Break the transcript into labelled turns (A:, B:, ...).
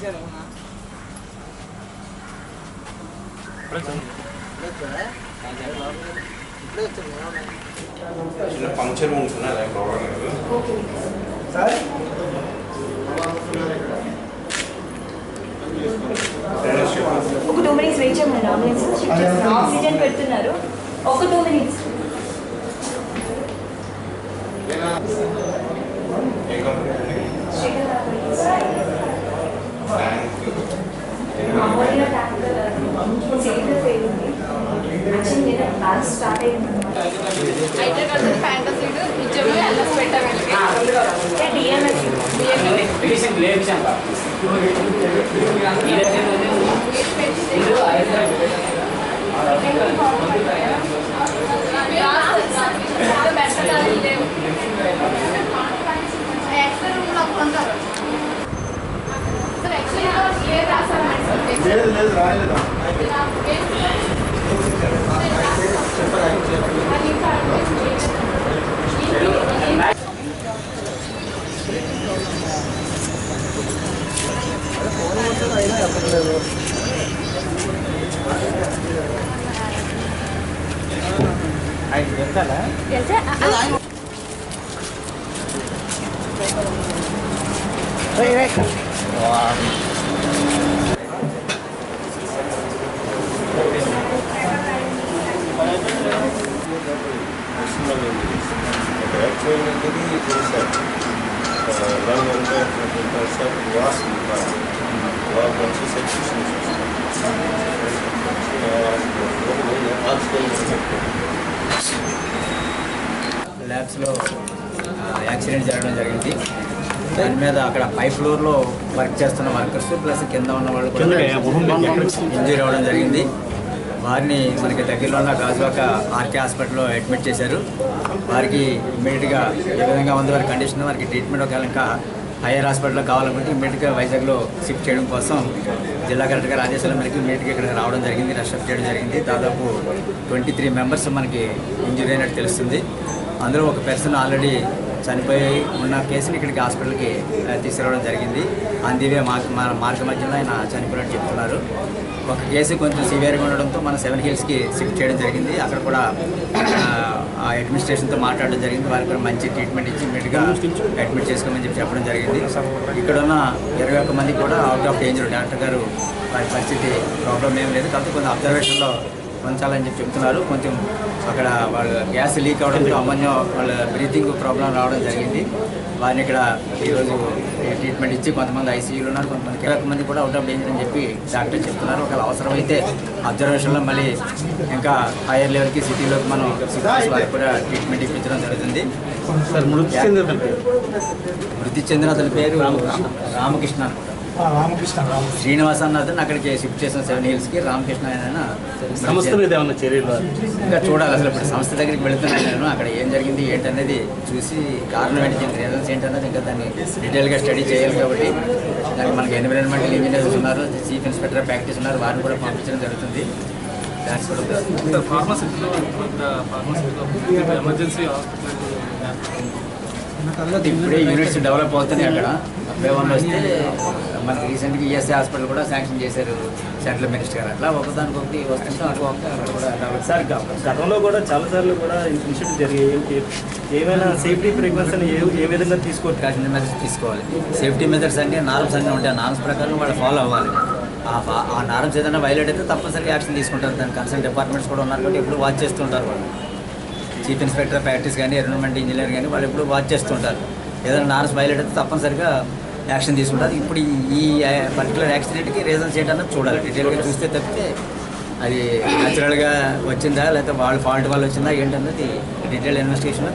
A: చిన్న ఫంక్షన్ ఉంటున్నా problem sir
B: ఒక 2 minutes వెయిట్ చేయమని అంబులెన్స్ షిఫ్ట్ చేస్తున్నారు. ఆక్సిజన్ పెడుతున్నారు. ఒక 2 minutes. స్టార్ట్ అయింది
C: ల్యాబ్స్లో యాక్సిడెంట్ జరగడం జరిగింది. దాని మీద అక్కడ పై ఫ్లోర్లో వర్క్ చేస్తున్న వర్కర్స్ ప్లస్ కింద ఉన్న వాళ్ళు కూడా ఇంజూరీ అవ్వడం జరిగింది. వారిని మనకి దగ్గరలో ఉన్న గాజువాక ఆర్కే హాస్పిటల్లో అడ్మిట్ చేశారు. వారికి ఇమ్మీడియట్గా ఏ విధంగా ఉంది వారి కండిషన్, వారికి ట్రీట్మెంట్ ఒకవేళ ఇంకా హైయర్ హాస్పిటల్లో కావాలనుకుంటే ఇమ్మీడియట్గా వైజాగ్లో షిఫ్ట్ చేయడం కోసం జిల్లా కలెక్టర్ గారి ఆదేశాల మేరకు ఇమ్మీడియట్గా ఇక్కడ రావడం జరిగింది, షిఫ్ట్ చేయడం జరిగింది. దాదాపు 23 మెంబర్స్ మనకి ఇంజూరీ అయినట్టు తెలుస్తుంది. అందులో ఒక పర్సన్ ఆల్రెడీ చనిపోయి ఉన్న కేసుని ఇక్కడికి హాస్పిటల్కి తీసుకురావడం జరిగింది. అందివే మార్గ మధ్యలో ఆయన చనిపోయినట్టు చెప్తున్నారు. ఒక కేసు కొంచెం సివియర్గా ఉండడంతో మన 7 Hillsకి షిఫ్ట్ చేయడం జరిగింది. అక్కడ కూడా అడ్మినిస్ట్రేషన్తో మాట్లాడడం జరిగింది. వారికి కూడా మంచి ట్రీట్మెంట్ ఇచ్చి ఇమ్మీడియట్గా అడ్మిట్ చేసుకోమని చెప్పడం జరిగింది. ఇక్కడ ఉన్న 21 మంది కూడా అవుట్ ఆఫ్ డేంజర్. డాక్టర్ గారు వారి పరిస్థితి ప్రాబ్లం ఏం లేదు, కాకపోతే కొంచెం అబ్జర్వేషన్లో ఉంచాలని చెప్తున్నారు. కొంచెం అక్కడ వాళ్ళ గ్యాస్ లీక్ అవడంతో అమ్మన్యం వాళ్ళ బ్రీతింగ్ ప్రాబ్లం రావడం జరిగింది. వారిని ఇక్కడ ఈరోజు ట్రీట్మెంట్ ఇచ్చి కొంతమంది ఐసీయూలో ఉన్నారు, కొంతమంది 20 మంది కూడా అవుట్ ఆఫ్ డేంజర్ అని చెప్పి డాక్టర్ చెప్తున్నారు. ఒకవేళ అవసరమైతే అబ్జర్వేషన్లో మళ్ళీ ఇంకా హైయర్ లెవెల్కి సిటీలోకి మనం వారికి కూడా ట్రీట్మెంట్ ఇప్పించడం జరుగుతుంది. మృతి చెందిన అతని పేరు రామకృష్ణ అనుకుంటా, శ్రీనివాస్ అన్న అతను అక్కడికి షిఫ్ట్ చేసిన 7 Hillsకి. రామకృష్ణ అయినా
D: సంస్థ మీద ఏమన్నా చర్యలు
C: ఇంకా చూడాలి. అసలు ఇప్పుడు సంస్థ దగ్గరికి వెళుతున్నాను నేను, అక్కడ ఏం జరిగింది ఏంటనేది చూసి కారణం ఏంటి, రీజన్స్ ఏంటన్నది ఇంకా దాన్ని డీటెయిల్గా స్టడీ చేయాలి. కాబట్టి దానికి మనకి ఎన్విరాన్మెంటల్ ఇంజనీర్స్ ఉన్నారు, చీఫ్ ఇన్స్పెక్టర్ ప్రాక్టీస్ ఉన్నారు, వారిని కూడా పంపించడం జరుగుతుంది. ఇప్పుడే యూనిట్స్ డెవలప్ అవుతున్నాయి. అక్కడ అబ్బాయి వస్తే మనకి రీసెంట్గా ఈఎస్ఐ హాస్పిటల్ కూడా శాంక్షన్ చేశారు సెంట్రల్ మినిస్టర్ గారు. అట్లా ఒకదానికొకటి వస్తుంటే అక్కడ కూడా డెవలప్.
D: సార్ గతంలో కూడా చాలాసార్లు కూడా ఇన్సిడెంట్ జరిగాయి. ఏమైనా సేఫ్టీ ప్రికాషన్ ఏ విధంగా
C: ప్రికాషన్ మెథడ్స్ తీసుకోవాలి. సేఫ్టీ మెథడ్స్ అన్నీ నార్మ్స్ అన్నీ ఉంటాయి. ఆ నార్మ్స్ ప్రకారం వాళ్ళు ఫాలో అవ్వాలి. ఆ నార్మ్స్ ఏదైనా వైలేట్ అయితే తప్పనిసరిగా యాక్షన్ తీసుకుంటారు. దాని కన్సర్న్ డిపార్ట్మెంట్స్ కూడా ఉన్నారు కాబట్టి ఎప్పుడు వాచ్ చేస్తుంటారు. వాళ్ళు చీఫ్ ఇన్స్పెక్టర్ ప్రాక్టీస్ కానీ ఎన్విరాన్మెంట్ ఇంజనీర్ కానీ వాళ్ళు ఎప్పుడు వాచ్ చేస్తుంటారు. ఏదైనా నార్మ్స్ వైలేట్ అయితే తప్పనిసరిగా యాక్షన్ తీసుకుంటారు. ఇప్పుడు ఈ పర్టికులర్ యాక్సిడెంట్కి రీజన్స్ ఏంటన్నది చూడాలి. డీటెయిల్గా చూస్తే తప్పితే అది న్యాచురల్గా వచ్చిందా లేకపోతే వాళ్ళ ఫాల్ట్ వల్ల వచ్చిందా ఏంటన్నది డీటెయిల్ ఇన్వెస్టిగేషన్లో